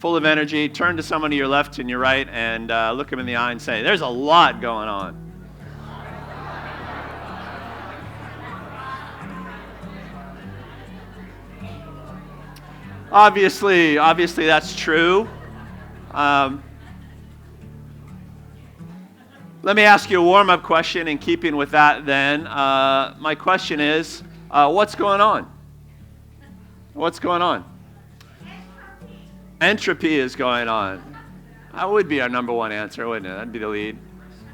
full of energy. Turn to someone to your left and your right and look them in the eye and say, there's a lot going on. Obviously that's true. Let me ask you a warm-up question in keeping with that then. My question is, what's going on? What's going on? Entropy is going on. That would be our number one answer, wouldn't it? That'd be the lead.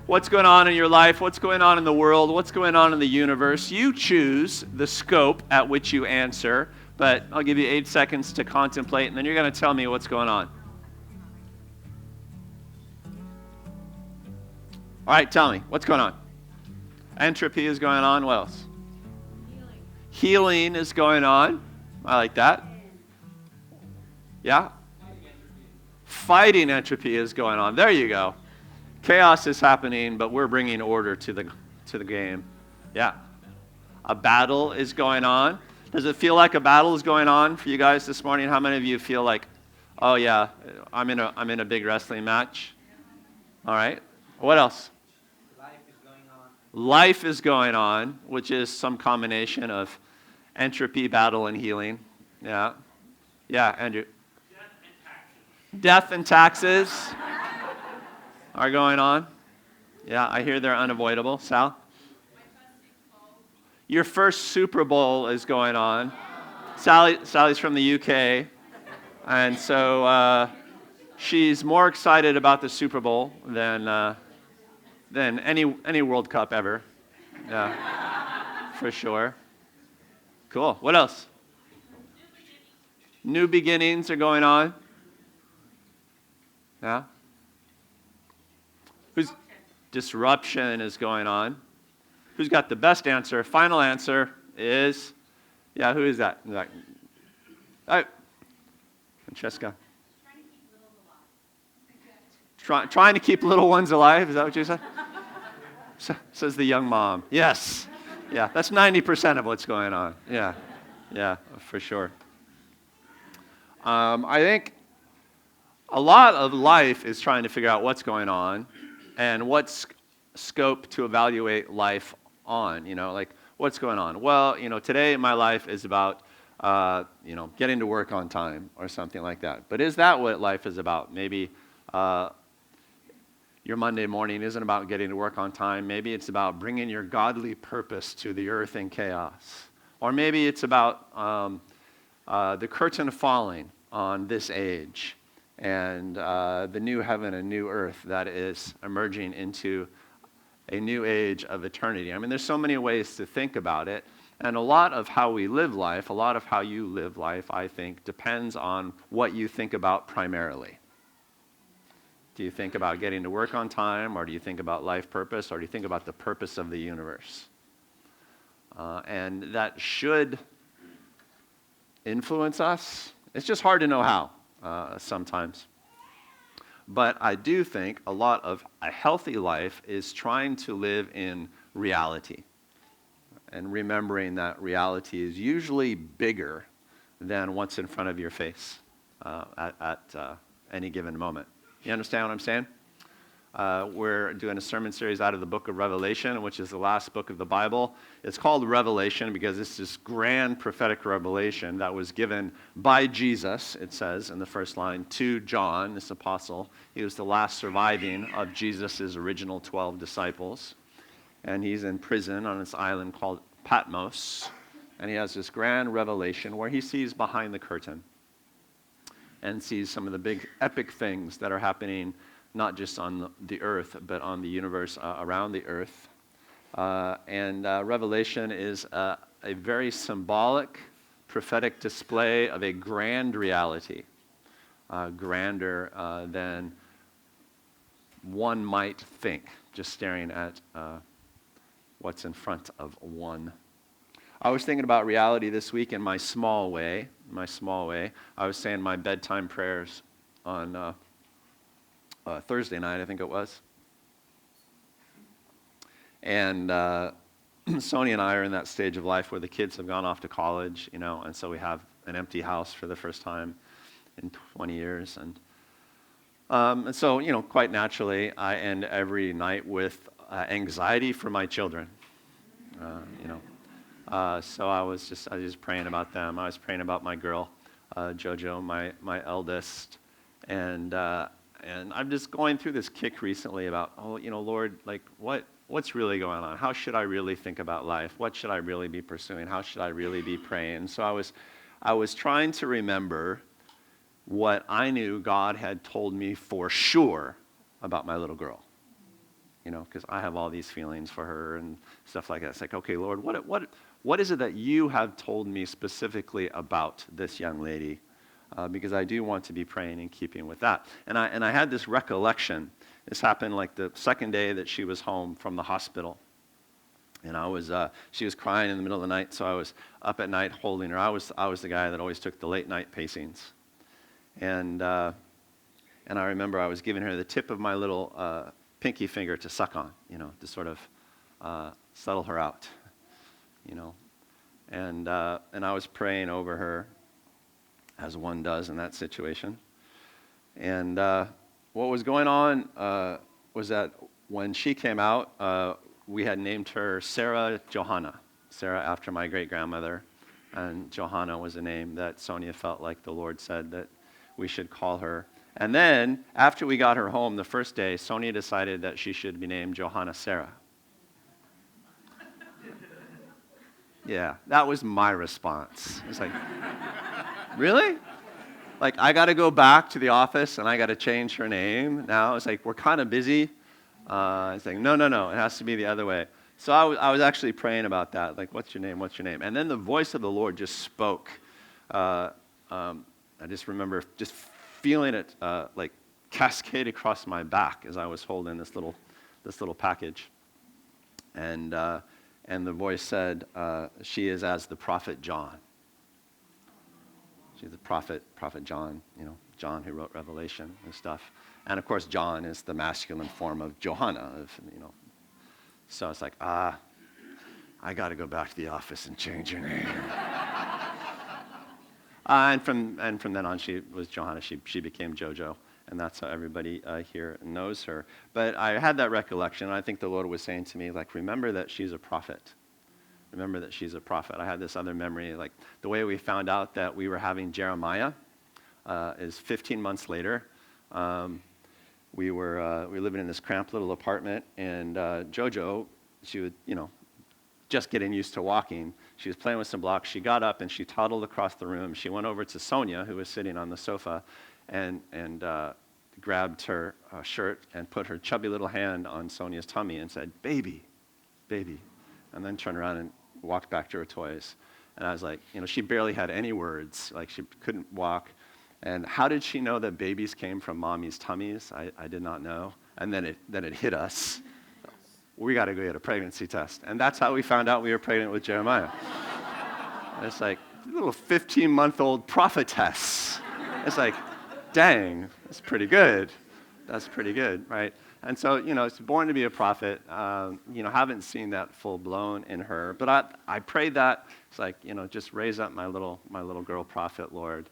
What's going on in your life? What's going on in the world? What's going on in the universe? You choose the scope at which you answer, but I'll give you 8 seconds to contemplate, and then you're going to tell me what's going on. All right, tell me, what's going on? Entropy is going on. What else? Healing is going on. I like that. Yeah? Fighting entropy is going on. There you go. Chaos is happening, but we're bringing order to the game. Yeah. A battle is going on. Does it feel like a battle is going on for you guys this morning? How many of you feel like, oh yeah, I'm in a big wrestling match? All right. What else? Life is going on, which is some combination of entropy, battle, and healing. Yeah. Yeah, Andrew. Death and taxes are going on. Yeah, I hear they're unavoidable. Sal? Your first Super Bowl is going on. Sally's from the UK, and so she's more excited about the Super Bowl than any World Cup ever. Yeah, for sure. Cool. What else? New beginnings are going on. Yeah. Disruption is going on. Who's got the best answer? Final answer is, yeah, who is that? Francesca. Trying to keep little ones alive. Is that what you said? Says the young mom. Yes. Yeah, that's 90% of what's going on. Yeah, for sure. I think a lot of life is trying to figure out what's going on and what's scope to evaluate life on, like what's going on. Well, today my life is about, getting to work on time or something like that. But is that what life is about? Maybe your Monday morning isn't about getting to work on time. Maybe it's about bringing your godly purpose to the earth in chaos. Or maybe it's about the curtain falling on this age and the new heaven and new earth that is emerging into a new age of eternity. I mean, there's so many ways to think about it, and a lot of how we live life, a lot of how you live life, I think, depends on what you think about primarily. Do you think about getting to work on time, or do you think about life purpose, or do you think about the purpose of the universe? And that should influence us. It's just hard to know how sometimes. But I do think a lot of a healthy life is trying to live in reality and remembering that reality is usually bigger than what's in front of your face at any given moment. You understand what I'm saying? We're doing a sermon series out of the book of Revelation, which is the last book of the Bible. It's called Revelation because it's this grand prophetic revelation that was given by Jesus, it says in the first line, to John, this apostle. He was the last surviving of Jesus' original 12 disciples. And he's in prison on this island called Patmos. And he has this grand revelation where he sees behind the curtain and sees some of the big epic things that are happening not just on the earth, but on the universe around the earth. And Revelation is a very symbolic, prophetic display of a grand reality, grander than one might think, just staring at what's in front of one. I was thinking about reality this week in my small way. I was saying my bedtime prayers on Thursday night, I think it was. And Sony and I are in that stage of life where the kids have gone off to college, and so we have an empty house for the first time in 20 years. And so, quite naturally, I end every night with anxiety for my children. So I was just praying about them. I was praying about my girl, JoJo, my eldest, and I'm just going through this kick recently about, Lord, like what's really going on? How should I really think about life? What should I really be pursuing? How should I really be praying? So I was trying to remember what I knew God had told me for sure about my little girl. Because I have all these feelings for her and stuff like that. It's like, okay, Lord, what is it that you have told me specifically about this young lady? Because I do want to be praying in keeping with that. And I had this recollection. This happened like the second day that she was home from the hospital. And she was crying in the middle of the night, so I was up at night holding her. I was the guy that always took the late night pacings. And I remember I was giving her the tip of my little pinky finger to suck on, to sort of settle her out, And I was praying over her, as one does in that situation. And what was going on was that when she came out, we had named her Sarah Johanna, Sarah after my great-grandmother, and Johanna was a name that Sonia felt like the Lord said that we should call her. And then, after we got her home the first day, Sonia decided that she should be named Johanna Sarah. Yeah, that was my response. It's like, really? Like, I got to go back to the office and I got to change her name now? It's like, we're kind of busy. It's like, no, it has to be the other way. So I was actually praying about that. Like, what's your name? What's your name? And then the voice of the Lord just spoke. I just remember just feeling it like cascade across my back as I was holding this little package. And the voice said, she is as the prophet John. She's the prophet John, John who wrote Revelation and stuff. And of course, John is the masculine form of Johanna, So it's like, I got to go back to the office and change her name. And from then on, she was Johanna. She became JoJo, and that's how everybody here knows her. But I had that recollection, and I think the Lord was saying to me, like, remember that she's a prophet. Remember that she's a prophet. I had this other memory, like the way we found out that we were having Jeremiah is 15 months later. We were living in this cramped little apartment, and JoJo, she would, just getting used to walking. She was playing with some blocks. She got up and she toddled across the room. She went over to Sonia, who was sitting on the sofa, and grabbed her shirt and put her chubby little hand on Sonia's tummy and said, "Baby, baby," and then turned around and walked back to her toys. And I was like, she barely had any words. Like, she couldn't walk. And how did she know that babies came from mommy's tummies? I did not know. And then it hit us. We got to go get a pregnancy test. And that's how we found out we were pregnant with Jeremiah. And it's like, little 15-month-old prophetess. It's like, dang, that's pretty good. That's pretty good, right? And so, it's born to be a prophet. Haven't seen that full blown in her. But I prayed that. It's like, just raise up my little girl prophet, Lord,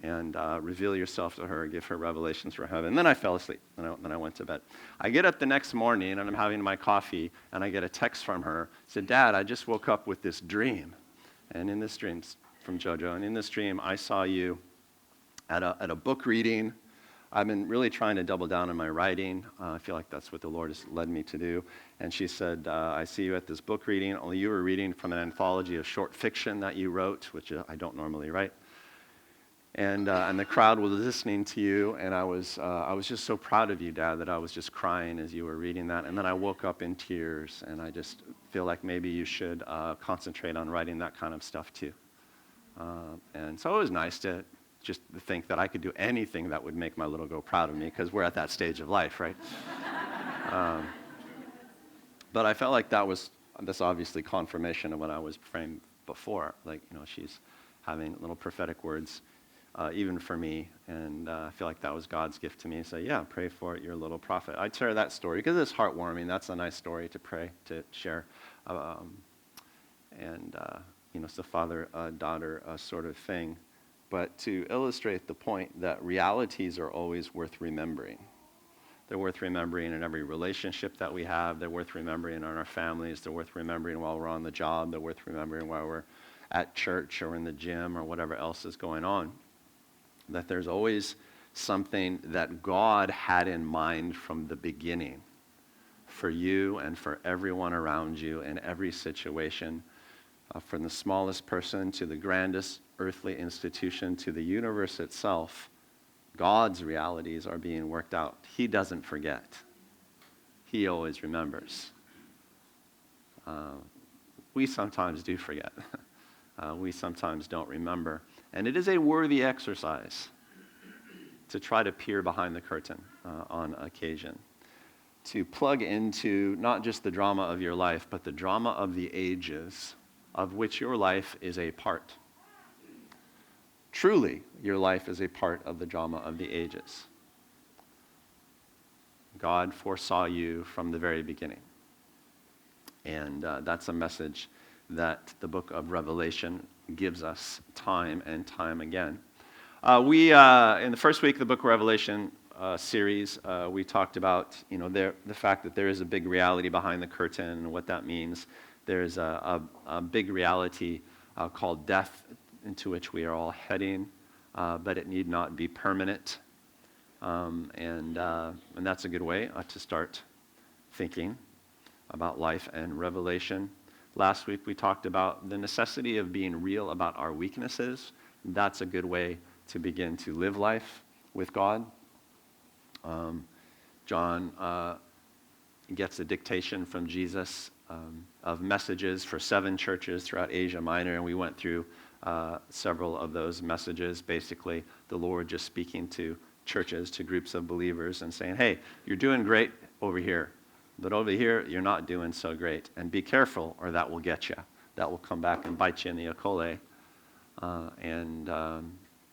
and reveal yourself to her, give her revelations from heaven. And then I fell asleep, and then I went to bed. I get up the next morning, and I'm having my coffee, and I get a text from her. Said, "Dad, I just woke up with this dream." And in this dream, from JoJo, and in this dream, I saw you at a book reading. I've been really trying to double down on my writing. I feel like that's what the Lord has led me to do. And she said, "I see you at this book reading. Only you were reading from an anthology of short fiction that you wrote, which I don't normally write. And the crowd was listening to you, and I was just so proud of you, Dad, that I was just crying as you were reading that. And then I woke up in tears, and I just feel like maybe you should concentrate on writing that kind of stuff too." And so it was nice to just think that I could do anything that would make my little girl proud of me, because we're at that stage of life, right? But I felt like that's obviously confirmation of what I was praying before. Like, she's having little prophetic words. Even for me, and I feel like that was God's gift to me. So yeah, pray for your little prophet. I'd share that story because it's heartwarming. That's a nice story to pray, to share. It's the father-daughter sort of thing. but to illustrate the point that realities are always worth remembering. They're worth remembering in every relationship that we have. They're worth remembering in our families. They're worth remembering while we're on the job. They're worth remembering while we're at church or in the gym or whatever else is going on. That there's always something that God had in mind from the beginning for you and for everyone around you in every situation, from the smallest person to the grandest earthly institution to the universe itself. God's realities are being worked out. He doesn't forget. He always remembers. We sometimes do forget. We sometimes don't remember. And it is a worthy exercise to try to peer behind the curtain on occasion, to plug into not just the drama of your life, but the drama of the ages of which your life is a part. Truly, your life is a part of the drama of the ages. God foresaw you from the very beginning. And that's a message that the book of Revelation gives us time and time again. We in the first week of the book of Revelation series, we talked about the fact that there is a big reality behind the curtain and what that means. There's a big reality called death, into which we are all heading, but it need not be permanent. And that's a good way to start thinking about life and Revelation. Last week we talked about the necessity of being real about our weaknesses. That's a good way to begin to live life with God. John gets a dictation from Jesus of messages for 7 churches throughout Asia Minor, and we went through several of those messages. Basically, the Lord just speaking to churches, to groups of believers, and saying, hey, you're doing great over here, but over here, you're not doing so great. And be careful, or that will get you. That will come back and bite you in the akole.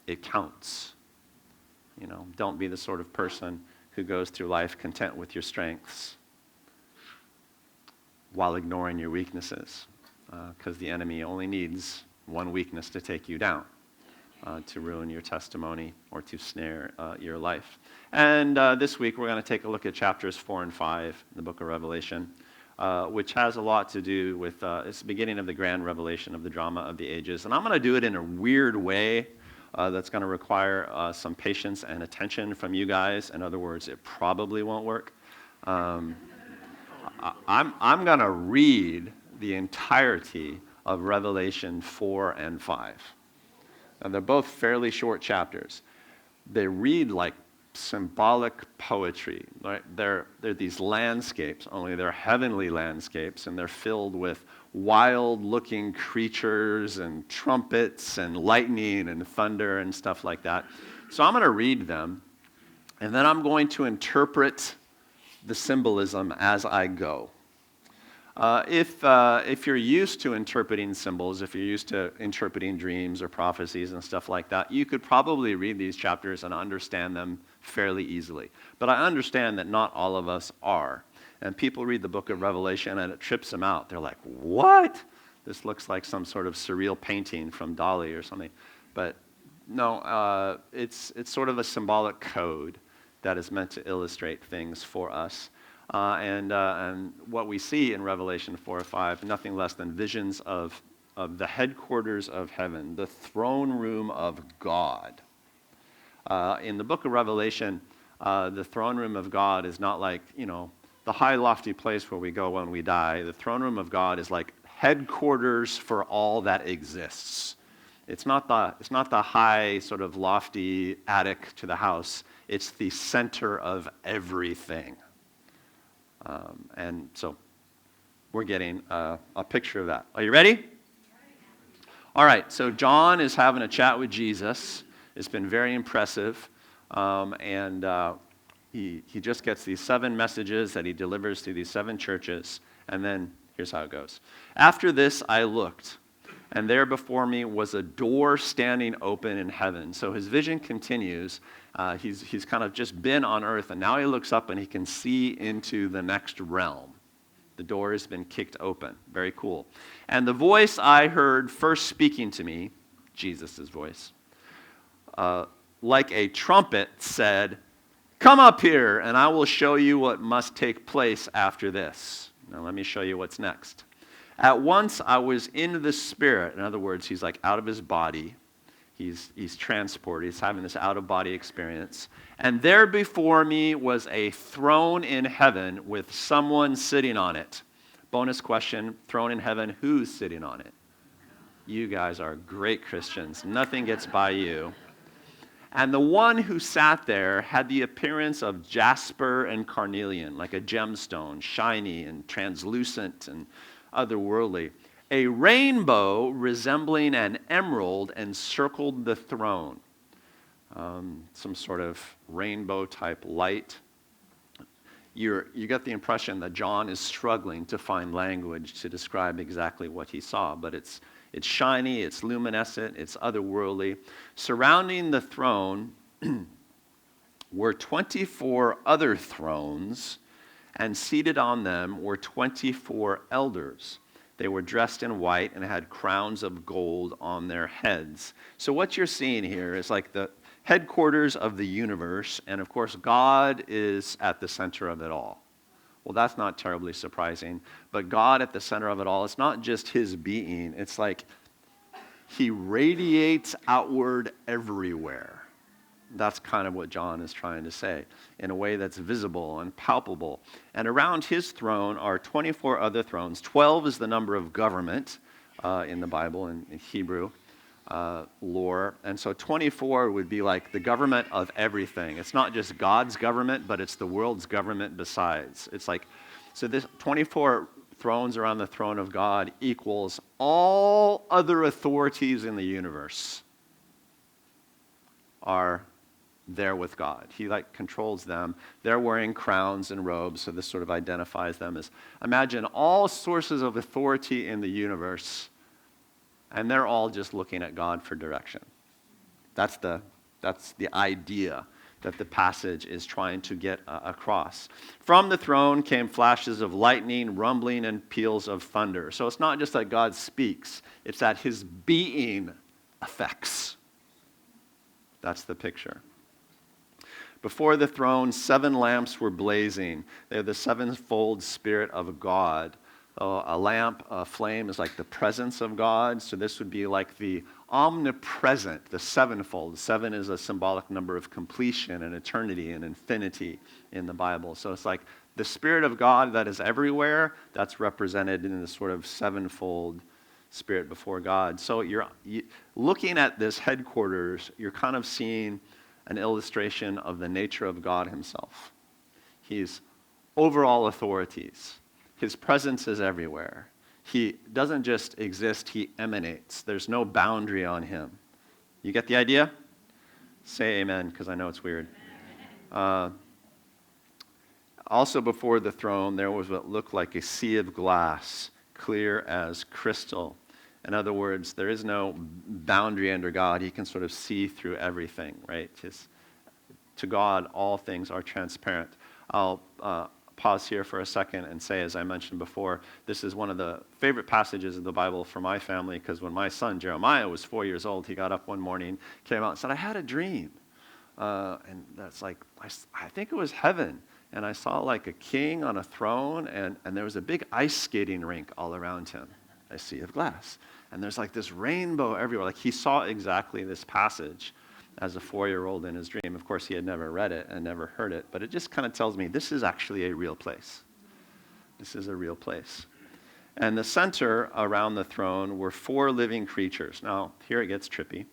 It counts. Don't be the sort of person who goes through life content with your strengths while ignoring your weaknesses, because the enemy only needs one weakness to take you down, to ruin your testimony or to snare your life. And this week we're going to take a look at chapters 4 and 5 in the book of Revelation, which has a lot to do with it's the beginning of the grand revelation of the drama of the ages. And I'm going to do it in a weird way that's going to require some patience and attention from you guys. In other words, it probably won't work. I'm going to read the entirety of Revelation 4 and 5. And they're both fairly short chapters. They read like symbolic poetry. Right? They're these landscapes, only they're heavenly landscapes, and they're filled with wild-looking creatures and trumpets and lightning and thunder and stuff like that. So I'm going to read them, and then I'm going to interpret the symbolism as I go. If you're used to interpreting symbols, if you're used to interpreting dreams or prophecies and stuff like that, you could probably read these chapters and understand them fairly easily. But I understand that not all of us are. And people read the book of Revelation and it trips them out. They're like, what? This looks like some sort of surreal painting from Dali or something. But no, it's sort of a symbolic code that is meant to illustrate things for us. And what we see in Revelation 4 or 5, nothing less than visions of the headquarters of heaven, the throne room of God. In the book of Revelation, the throne room of God is not like, the high lofty place where we go when we die. The throne room of God is like headquarters for all that exists. It's not the high sort of lofty attic to the house. It's the center of everything. And so we're getting a picture of that. Are you ready? All right, so John is having a chat with Jesus. It's been very impressive. He just gets these 7 messages that he delivers to these 7 churches. And then here's how it goes. After this I looked, and there before me was a door standing open in heaven. So his vision continues. He's kind of just been on earth, and now he looks up and he can see into the next realm. The door has been kicked open. Very cool. And the voice I heard first speaking to me, Jesus' voice, like a trumpet, said, "Come up here, and I will show you what must take place after this." Now let me show you what's next. "At once I was in the Spirit." In other words, he's like out of his body. He's transported. He's having this out-of-body experience. "And there before me was a throne in heaven with someone sitting on it." Bonus question, throne in heaven, who's sitting on it? You guys are great Christians. Nothing gets by you. "And the one who sat there had the appearance of jasper and carnelian, like a gemstone, shiny and translucent and otherworldly. A rainbow resembling an emerald encircled the throne." Some sort of rainbow-type light. You get the impression that John is struggling to find language to describe exactly what he saw, but it's shiny, it's luminescent, it's otherworldly. Surrounding the throne were 24 other thrones, and seated on them were 24 elders. They were dressed in white and had crowns of gold on their heads. So what you're seeing here is like the headquarters of the universe, and of course God is at the center of it all. Well, that's not terribly surprising, but God at the center of it all, it's not just his being, it's like he radiates outward everywhere. That's kind of what John is trying to say, in a way that's visible and palpable. "And around his throne are 24 other thrones." 12 is the number of government in the Bible, in Hebrew lore. And so 24 would be like the government of everything. It's not just God's government, but it's the world's government besides. It's like, so this 24 thrones around the throne of God equals all other authorities in the universe are there with God. He like controls them. They're wearing crowns and robes, so this sort of identifies them as, imagine all sources of authority in the universe, and they're all just looking at God for direction. That's the idea that the passage is trying to get across. "From the throne came flashes of lightning, rumbling, and peals of thunder." So it's not just that God speaks, it's that his being affects. That's the picture. "Before the throne, 7 lamps were blazing. They're the sevenfold Spirit of God. A lamp, a flame is like the presence of God. So this would be like the omnipresent, the sevenfold. 7 is a symbolic number of completion and eternity and infinity in the Bible. So it's like the Spirit of God that is everywhere, that's represented in this sort of sevenfold Spirit before God. So you're looking at this headquarters, you're kind of seeing an illustration of the nature of God himself. He's over all authorities. His presence is everywhere. He doesn't just exist, he emanates. There's no boundary on him. You get the idea? Say amen, because I know it's weird. Also before the throne, there was what looked like a sea of glass, clear as crystal. In other words, there is no boundary under God. He can sort of see through everything, right? To God, all things are transparent. I'll pause here for a second and say, as I mentioned before, this is one of the favorite passages of the Bible for my family, because when my son Jeremiah was 4 years old, he got up one morning, came out and said, "I had a dream." And that's like, I think it was heaven. And I saw like a king on a throne, and there was a big ice skating rink all around him, a sea of glass. And there's like this rainbow everywhere. Like he saw exactly this passage as a 4-year-old in his dream. Of course, he had never read it and never heard it, but it just kind of tells me this is actually a real place. This is a real place. And the center around the throne were 4 living creatures. Now, here it gets trippy.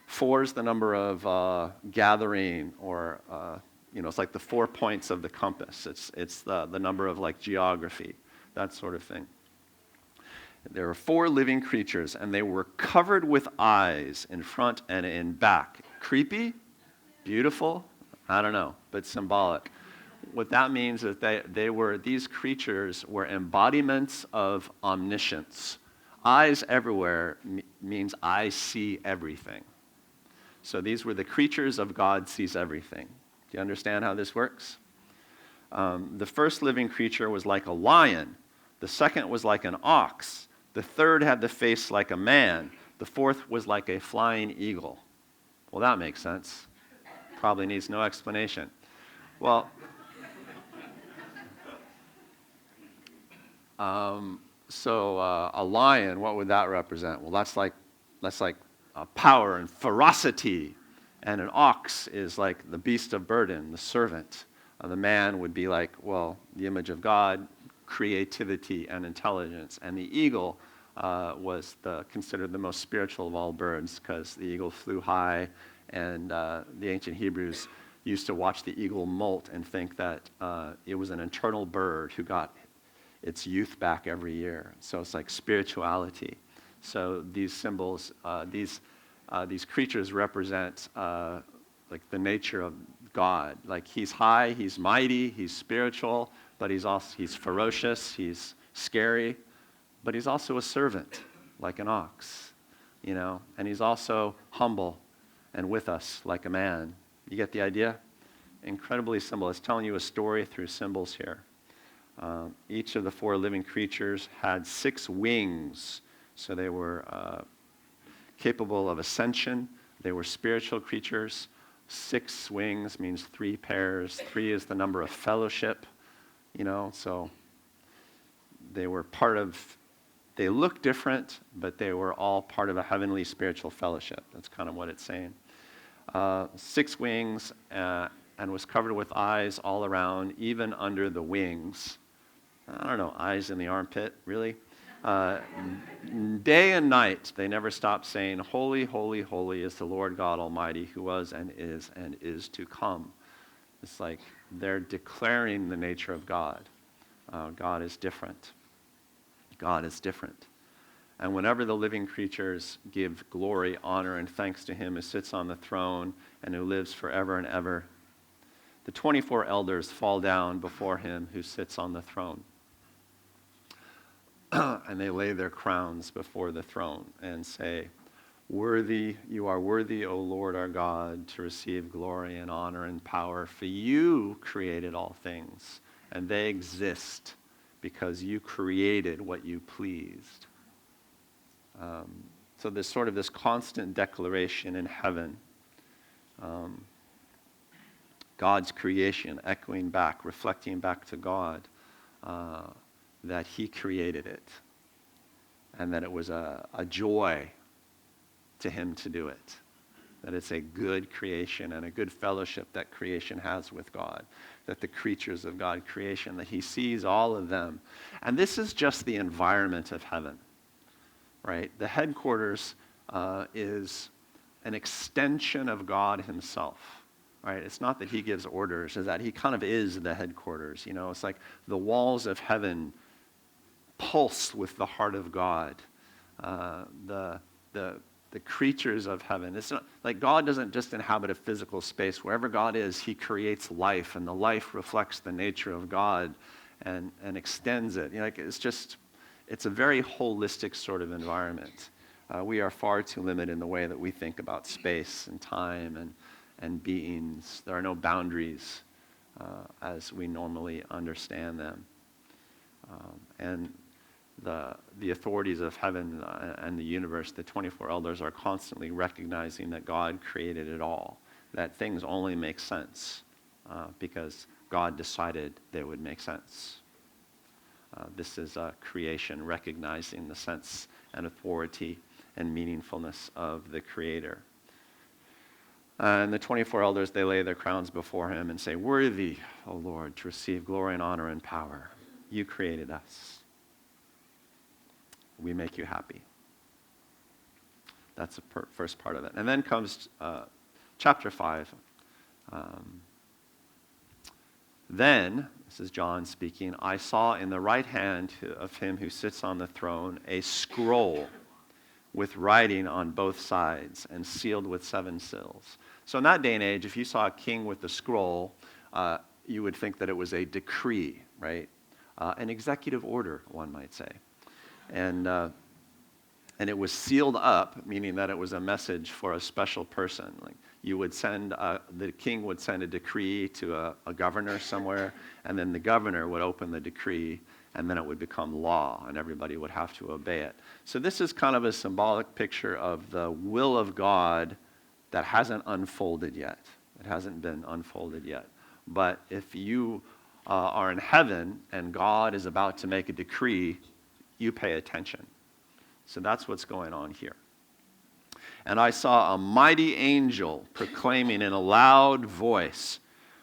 4 is the number of gathering, or it's like the 4 points of the compass. It's the number of like geography, that sort of thing. There were 4 living creatures, and they were covered with eyes in front and in back. Creepy? Beautiful? I don't know, but symbolic. What that means is these creatures were embodiments of omniscience. Eyes everywhere means I see everything. So these were the creatures of God sees everything. Do you understand how this works? The first living creature was like a lion. The second was like an ox. The third had the face like a man. The fourth was like a flying eagle. Well, that makes sense. Probably needs no explanation. Well, a lion, what would that represent? Well, that's like power and ferocity. And an ox is like the beast of burden, the servant. The man would be like, well, the image of God, creativity and intelligence. And the eagle was considered the most spiritual of all birds because the eagle flew high, and the ancient Hebrews used to watch the eagle molt and think that it was an eternal bird who got its youth back every year. So it's like spirituality. So these symbols, these creatures represent like the nature of God. Like he's high, he's mighty, he's spiritual, but he's ferocious, he's scary, but he's also a servant, like an ox, and he's also humble and with us like a man. You get the idea? Incredibly simple. It's telling you a story through symbols here. Each of the four living creatures had 6 wings, so they were capable of ascension. They were spiritual creatures. 6 wings means 3 pairs. 3 is the number of fellowship, so they were they look different, but they were all part of a heavenly spiritual fellowship. That's kind of what it's saying. 6 wings and was covered with eyes all around, even under the wings. I don't know, eyes in the armpit, really? Day and night, they never stopped saying, "Holy, holy, holy is the Lord God Almighty, who was and is to come." It's like they're declaring the nature of God. God is different. God is different. And whenever the living creatures give glory, honor, and thanks to him who sits on the throne and who lives forever and ever, the 24 elders fall down before him who sits on the throne. And they lay their crowns before the throne and say, "Worthy, you are worthy, O Lord our God, to receive glory and honor and power, for you created all things, and they exist because you created what you pleased." So there's sort of this constant declaration in heaven. God's creation echoing back, reflecting back to God, that he created it, and that it was a joy to him to do it, that it's a good creation and a good fellowship that creation has with God, that the creatures of God creation, that he sees all of them. And this is just the environment of heaven, right? The headquarters is an extension of God himself. Right? It's not that he gives orders, it's that he kind of is the headquarters. It's like the walls of heaven pulse with the heart of God. The creatures of heaven. It's not like God doesn't just inhabit a physical space. Wherever God is, he creates life, and the life reflects the nature of God and extends it. It's a very holistic sort of environment. We are far too limited in the way that we think about space and time and beings. There are no boundaries as we normally understand them. And the authorities of heaven and the universe, the 24 elders, are constantly recognizing that God created it all, that things only make sense because God decided they would make sense. This is creation recognizing the sense and authority and meaningfulness of the Creator. And the 24 elders, they lay their crowns before him and say, "Worthy, O Lord, to receive glory and honor and power. You created us. We make you happy." That's the first part of it. And then comes chapter 5. Then, this is John speaking, "I saw in the right hand of him who sits on the throne a scroll with writing on both sides and sealed with 7 seals." So in that day and age, if you saw a king with a scroll, you would think that it was a decree, right? An executive order, one might say. And it was sealed up, meaning that it was a message for a special person. Like the king would send a decree to a governor somewhere, and then the governor would open the decree, and then it would become law, and everybody would have to obey it. So this is kind of a symbolic picture of the will of God that hasn't unfolded yet. It hasn't been unfolded yet. But if you are in heaven and God is about to make a decree, you pay attention. So that's what's going on here. And I saw a mighty angel proclaiming in a loud voice,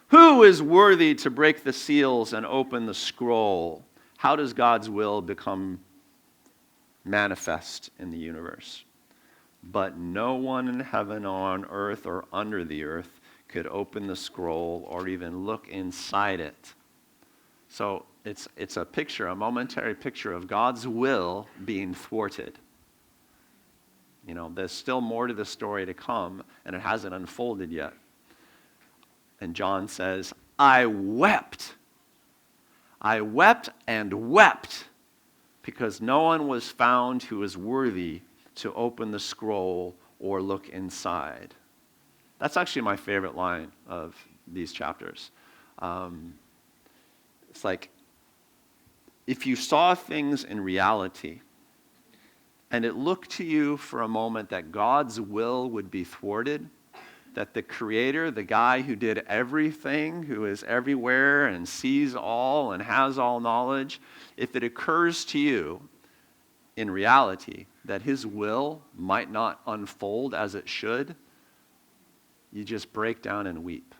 "Who is worthy to break the seals and open the scroll?" How does God's will become manifest in the universe? But no one in heaven or on earth or under the earth could open the scroll or even look inside it. So it's a picture, a momentary picture of God's will being thwarted. You know, there's still more to the story to come, and it hasn't unfolded yet. And John says, I wept. I wept and wept because no one was found who was worthy to open the scroll or look inside. That's actually my favorite line of these chapters. It's like, if you saw things in reality, and it looked to you for a moment that God's will would be thwarted, that the Creator, the guy who did everything, who is everywhere and sees all and has all knowledge, if it occurs to you in reality that his will might not unfold as it should, you just break down and weep.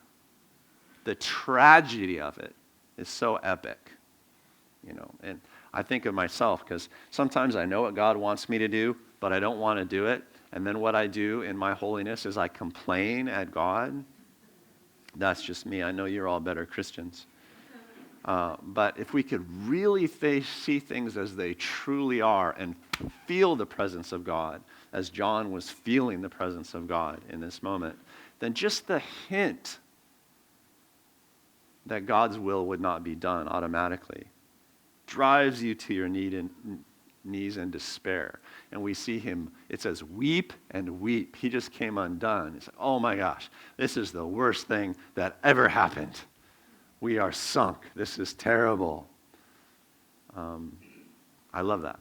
The tragedy of it is so epic, you know. And I think of myself, because sometimes I know what God wants me to do, but I don't want to do it. And then what I do in my holiness is I complain at God. That's just me. I know you're all better Christians. But if we could really see things as they truly are and feel the presence of God, as John was feeling the presence of God in this moment, then just the hint that God's will would not be done automatically drives you to your knees in despair. And we see him, it says, weep and weep. He just came undone. He's like, oh my gosh, this is the worst thing that ever happened. We are sunk. This is terrible. I love that.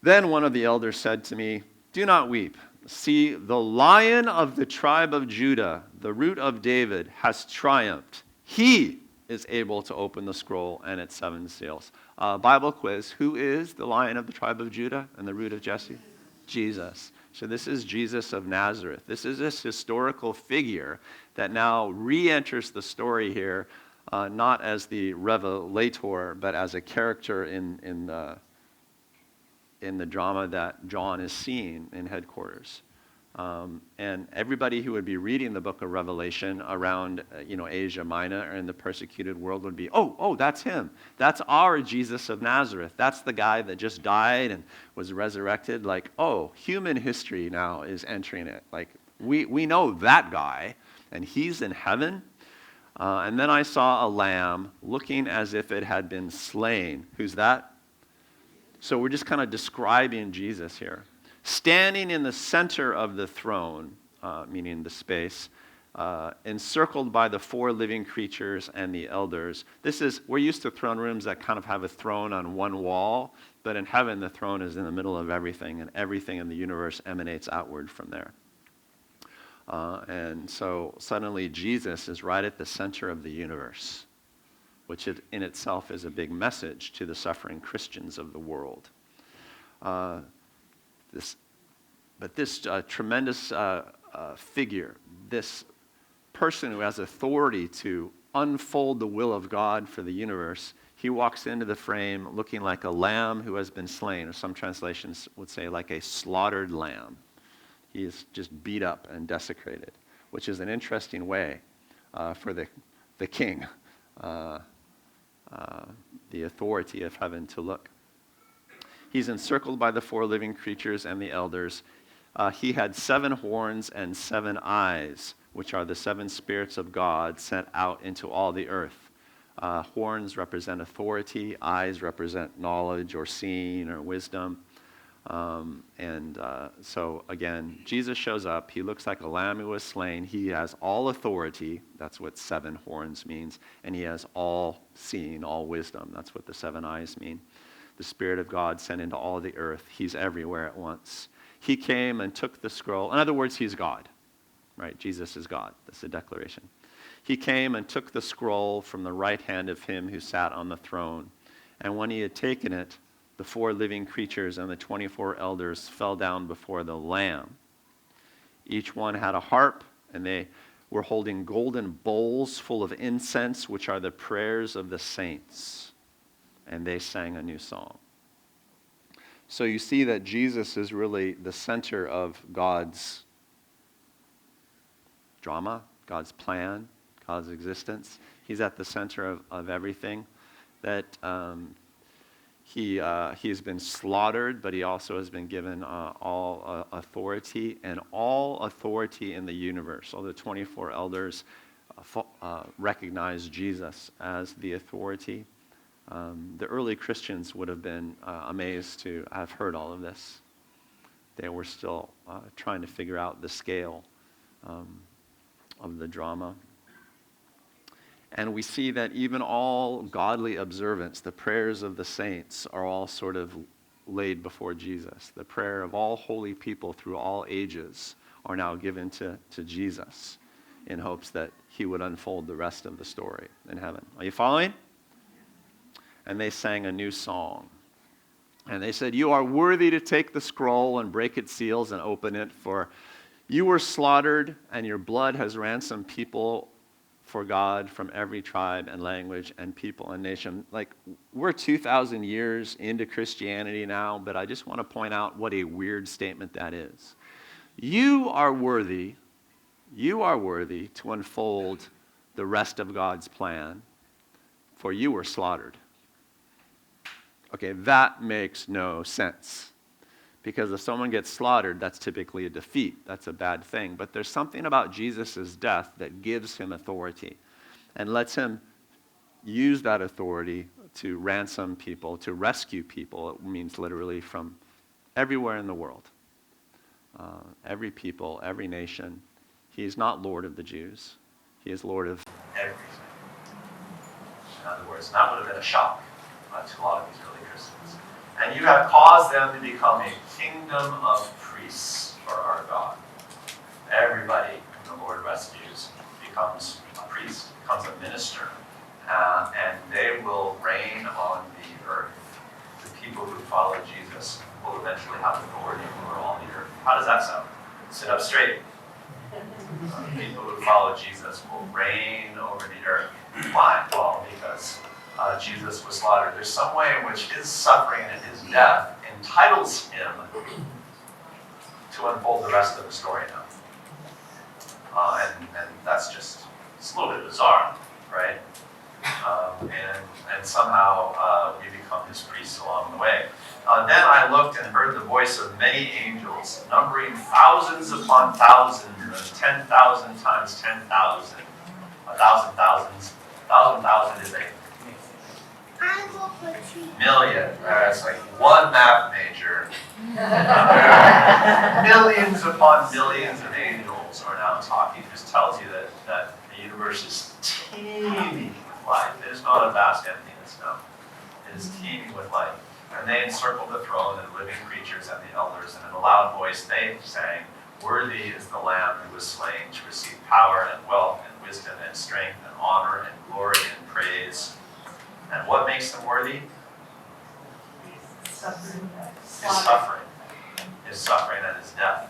Then one of the elders said to me, do not weep. See, the Lion of the tribe of Judah, the Root of David, has triumphed. He is able to open the scroll and its 7 seals. Bible quiz, who is the Lion of the tribe of Judah and the Root of Jesse? Jesus. So this is Jesus of Nazareth. This is this historical figure that now re-enters the story here, not as the revelator, but as a character in the drama that John is seeing in headquarters. And everybody who would be reading the book of Revelation around, Asia Minor or in the persecuted world would be, oh, that's him. That's our Jesus of Nazareth. That's the guy that just died and was resurrected. Like, oh, human history now is entering it. Like, we know that guy, and he's in heaven. And then I saw a lamb looking as if it had been slain. Who's that? So we're just kind of describing Jesus here. Standing in the center of the throne, meaning the space, encircled by the 4 living creatures and the elders. We're used to throne rooms that kind of have a throne on one wall, but in heaven the throne is in the middle of everything, and everything in the universe emanates outward from there. And so suddenly Jesus is right at the center of the universe, which in itself is a big message to the suffering Christians of the world. This tremendous figure, this person who has authority to unfold the will of God for the universe, he walks into the frame looking like a lamb who has been slain, or some translations would say like a slaughtered lamb. He is just beat up and desecrated, which is an interesting way for the king, the authority of heaven to look. He's encircled by the 4 living creatures and the elders. He had 7 horns and 7 eyes, which are the 7 spirits of God sent out into all the earth. Horns represent authority. Eyes represent knowledge or seeing or wisdom. So again, Jesus shows up. He looks like a lamb who was slain. He has all authority. That's what 7 horns means. And he has all seeing, all wisdom. That's what the 7 eyes mean. The Spirit of God sent into all the earth. He's everywhere at once. He came and took the scroll. In other words, he's God, right? Jesus is God. That's the declaration. He came and took the scroll from the right hand of him who sat on the throne. And when he had taken it, the 4 living creatures and the 24 elders fell down before the Lamb. Each one had a harp, and they were holding golden bowls full of incense, which are the prayers of the saints. And they sang a new song. So you see that Jesus is really the center of God's drama, God's plan, God's existence. He's at the center of everything. That he has been slaughtered, but he also has been given all authority, and all authority in the universe. All the 24 elders recognize Jesus as the authority. The early Christians would have been amazed to have heard all of this. They were still trying to figure out the scale of the drama. And we see that even all godly observance, the prayers of the saints, are all sort of laid before Jesus. The prayer of all holy people through all ages are now given to Jesus in hopes that he would unfold the rest of the story in heaven. Are you following? And they sang a new song. And they said, "You are worthy to take the scroll and break its seals and open it, for you were slaughtered, and your blood has ransomed people for God from every tribe and language and people and nation." Like, we're 2,000 years into Christianity now, but I just want to point out what a weird statement that is. You are worthy to unfold the rest of God's plan, for you were slaughtered. Okay, that makes no sense. Because if someone gets slaughtered, that's typically a defeat. That's a bad thing. But there's something about Jesus' death that gives him authority and lets him use that authority to ransom people, to rescue people. It means literally from everywhere in the world. Every people, every nation. He is not Lord of the Jews. He is Lord of everything. In other words, that would have been a shock to a lot of these early Christians. And you have caused them to become a kingdom of priests for our God. Everybody whom the Lord rescues becomes a priest, becomes a minister, and they will reign on the earth. The people who follow Jesus will eventually have authority over all the earth. How does that sound? Sit up straight. People who follow Jesus will reign over the earth. Why? Well, because Jesus was slaughtered. There's some way in which his suffering and his death entitles him to unfold the rest of the story now. And that's just, it's a little bit bizarre, right? And somehow we become his priests along the way. Then I looked and heard the voice of many angels, numbering thousands upon thousands, and 10,000 times 10,000. 1,000 thousands. 1,000 is a million. It's like one math major. Millions upon millions of angels are now talking. It just tells you that the universe is teeming with life. It is not a vast emptiness now. It is teeming with life. And they encircled the throne and living creatures and the elders, and in a loud voice they sang, "Worthy is the Lamb who was slain to receive power and wealth and wisdom and strength and honor and glory and praise." And what makes them worthy? Suffering. His suffering. His suffering and his death.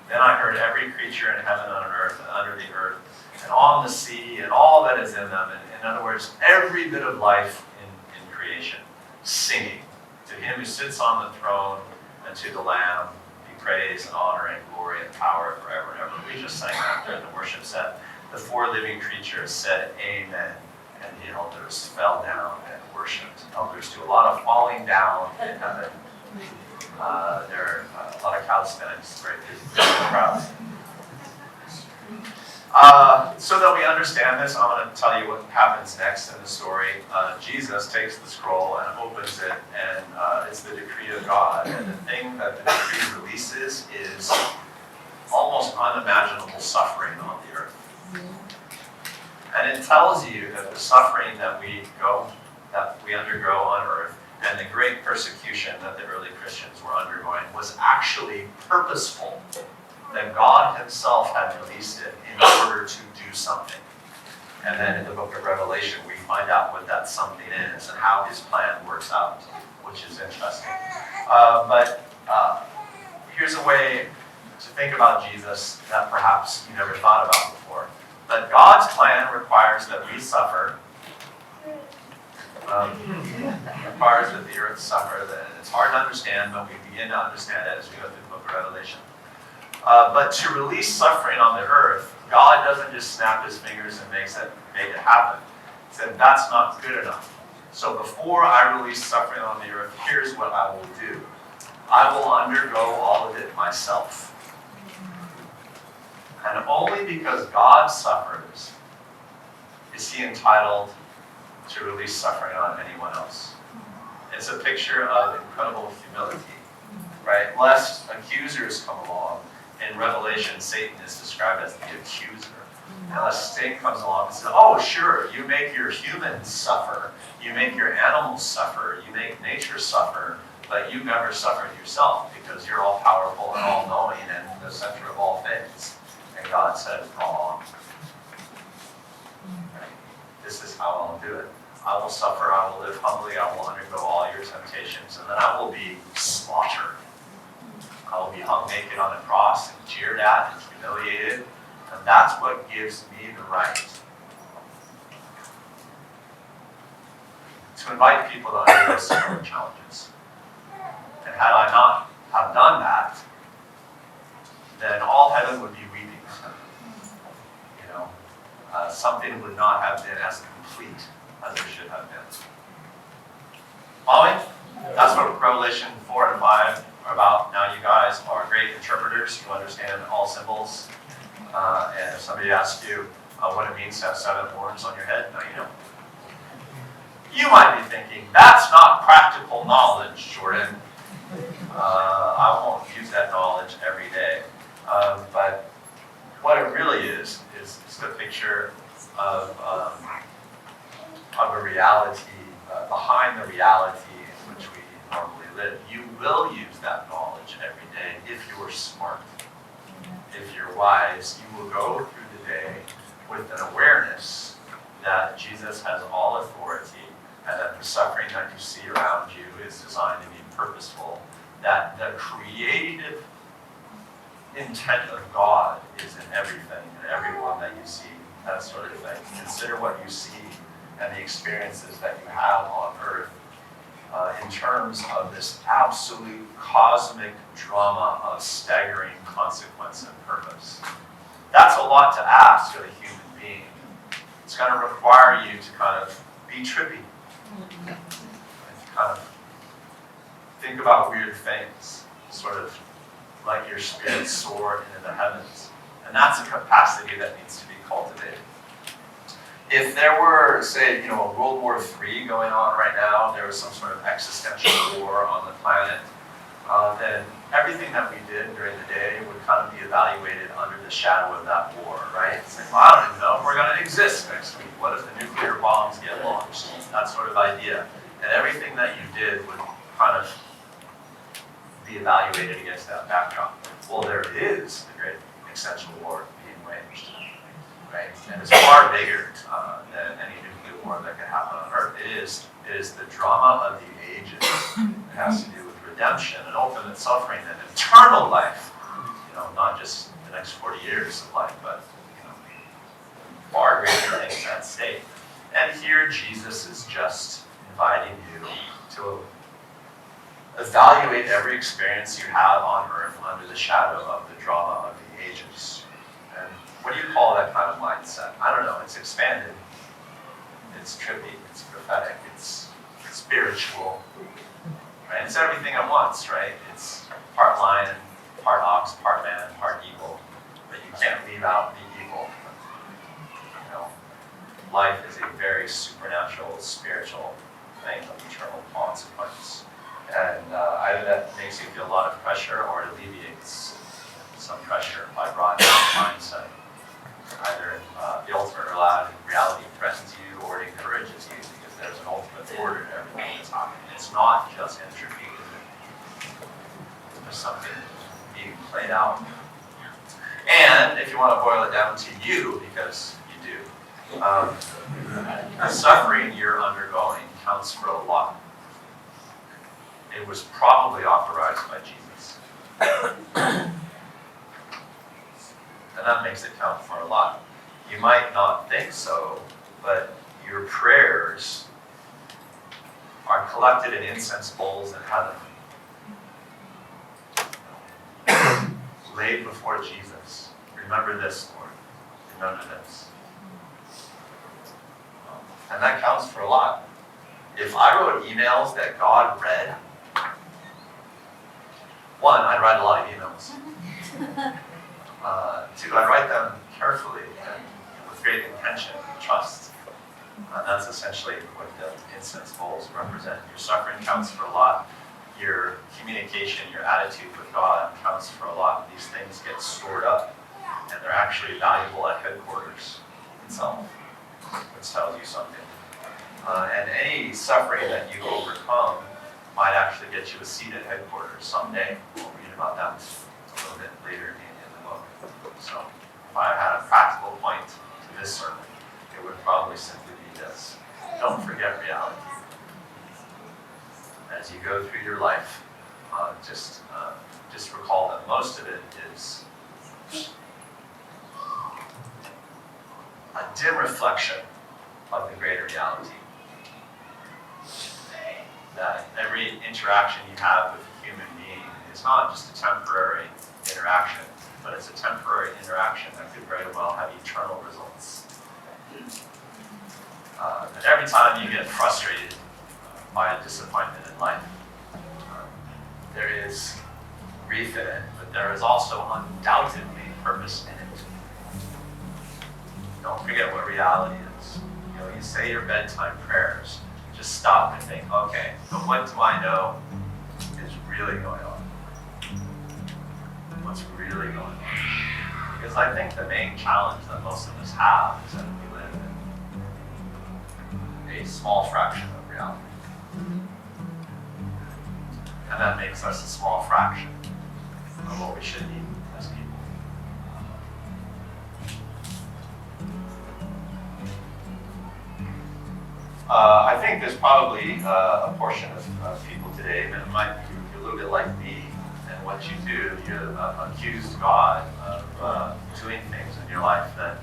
Then I heard every creature in heaven and on earth and under the earth and on the sea and all that is in them. And in other words, every bit of life in creation, singing to him who sits on the throne and to the Lamb be praise and honor and glory and power forever and ever. We just sang that during the worship set. The 4 living creatures said, "Amen." And the elders fell down and worshipped. Elders do a lot of falling down in heaven. There are a lot of calisthenics, very busy crowd. So that we understand this, I'm going to tell you what happens next in the story. Jesus takes the scroll and opens it, and it's the decree of God. And the thing that the decree releases is almost unimaginable suffering on the earth. And it tells you that the suffering that we undergo on earth, and the great persecution that the early Christians were undergoing was actually purposeful, that God himself had released it in order to do something. And then in the book of Revelation, we find out what that something is and how his plan works out, which is interesting. But here's a way to think about Jesus that perhaps you never thought about before. That God's plan requires that we suffer. Requires that the earth suffer. That it's hard to understand, but we begin to understand it as we go through the book of Revelation. But to release suffering on the earth, God doesn't just snap his fingers and make it happen. He said, that's not good enough. So before I release suffering on the earth, here's what I will do. I will undergo all of it myself. And only because God suffers is he entitled to release suffering on anyone else. It's a picture of incredible humility, right? Lest accusers come along. In Revelation, Satan is described as the accuser. Unless Satan comes along and says, oh, sure, you make your humans suffer, you make your animals suffer, you make nature suffer, but you never suffered yourself because you're all powerful and all knowing and the center of all things. And God said, wrong. Right? This is how I'll do it. I will suffer, I will live humbly, I will undergo all your temptations, and then I will be slaughtered. I will be hung naked on a cross and jeered at and humiliated. And that's what gives me the right to invite people to undergo similar challenges. And had I not have done that, then all heaven would be weeping. You know, something would not have been as complete as it should have been. Following? That's what Revelation 4 and 5 are about. Now you guys are great interpreters who understand all symbols. And if somebody asks you what it means to have 7 horns on your head, now you know. You might be thinking, that's not practical knowledge, Jordan. I won't use that knowledge every day. But what it really is the picture of a reality, behind the reality in which we normally live. You will use that knowledge every day if you're smart. If you're wise, you will go through the day with an awareness that Jesus has all authority and that the suffering that you see around you is designed to be purposeful, that the creative intent of God is in everything and everyone that you see, that sort of thing. Consider what you see and the experiences that you have on earth in terms of this absolute cosmic drama of staggering consequence and purpose. That's a lot to ask of a human being. It's going to require you to kind of be trippy. And to kind of think about weird things. Sort of let your spirit soar into the heavens. And that's a capacity that needs to be cultivated. If there were, say, a World War III going on right now, there was some sort of existential war on the planet, then everything that we did during the day would kind of be evaluated under the shadow of that war, right? It's like, well, I don't even know if we're going to exist next week. What if the nuclear bombs get launched? That sort of idea. And everything that you did would kind of be evaluated against that backdrop. Well, there is the great existential war being waged. Right? And it's far bigger than any nuclear war that could happen on Earth. It is the drama of the ages. It has to do with redemption and ultimate suffering and eternal life. Not just the next 40 years of life, but far greater things at stake. And here Jesus is just inviting you to evaluate every experience you have on Earth under the shadow of the drama of the ages. And what do you call that kind of mindset? I don't know. It's expanded. It's trippy. It's prophetic. It's spiritual. Right? It's everything at once, right? It's part lion, part ox, part man, part eagle. But you can't leave out the eagle. Life is a very supernatural, spiritual thing of eternal consequence. And either that makes you feel a lot of pressure or it alleviates some pressure by broadening the mindset. Either the ultimate reality threatens you or it encourages you because there's an ultimate order to everything that's happening. It's not you want to boil it down to you, because you do, the suffering you're undergoing counts for a lot. It was probably authorized by Jesus. And that makes it count for a lot. You might not think so, but your prayers are collected in incense bowls in heaven, laid before Jesus. Remember this, Lord. Remember this. And that counts for a lot. If I wrote emails that God read, one, I'd write a lot of emails. Two, I'd write them carefully and with great intention and trust. And that's essentially what the incense bowls represent. Your suffering counts for a lot. Your communication, your attitude with God counts for a lot. These things get stored up, and they're actually valuable at headquarters itself, which tells you something. And any suffering that you overcome might actually get you a seat at headquarters someday. We'll read about that a little bit later in the book. So if I had a practical point to this sermon, it would probably simply be this. Don't forget reality. As you go through your life, just recall that most of it is a dim reflection of the greater reality. That every interaction you have with a human being is not just a temporary interaction, but it's a temporary interaction that could very well have eternal results. And every time you get frustrated by a disappointment in life, there is grief in it, but there is also undoubtedly purpose in it. Don't forget what reality is. You say your bedtime prayers. Just stop and think, okay, so what do I know is really going on? What's really going on? Because I think the main challenge that most of us have is that we live in a small fraction of reality. And that makes us a small fraction of what we should be as people. I think there's probably a portion of people today that might be a little bit like me, and what you do, you accuse God of doing things in your life that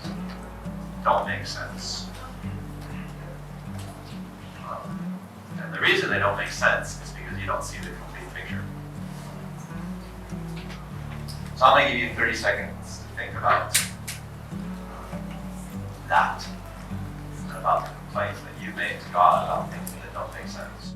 don't make sense. And the reason they don't make sense is because you don't see the complete picture. So I'm going to give you 30 seconds to think about that, and about the complaints that you made to God about things that don't make sense.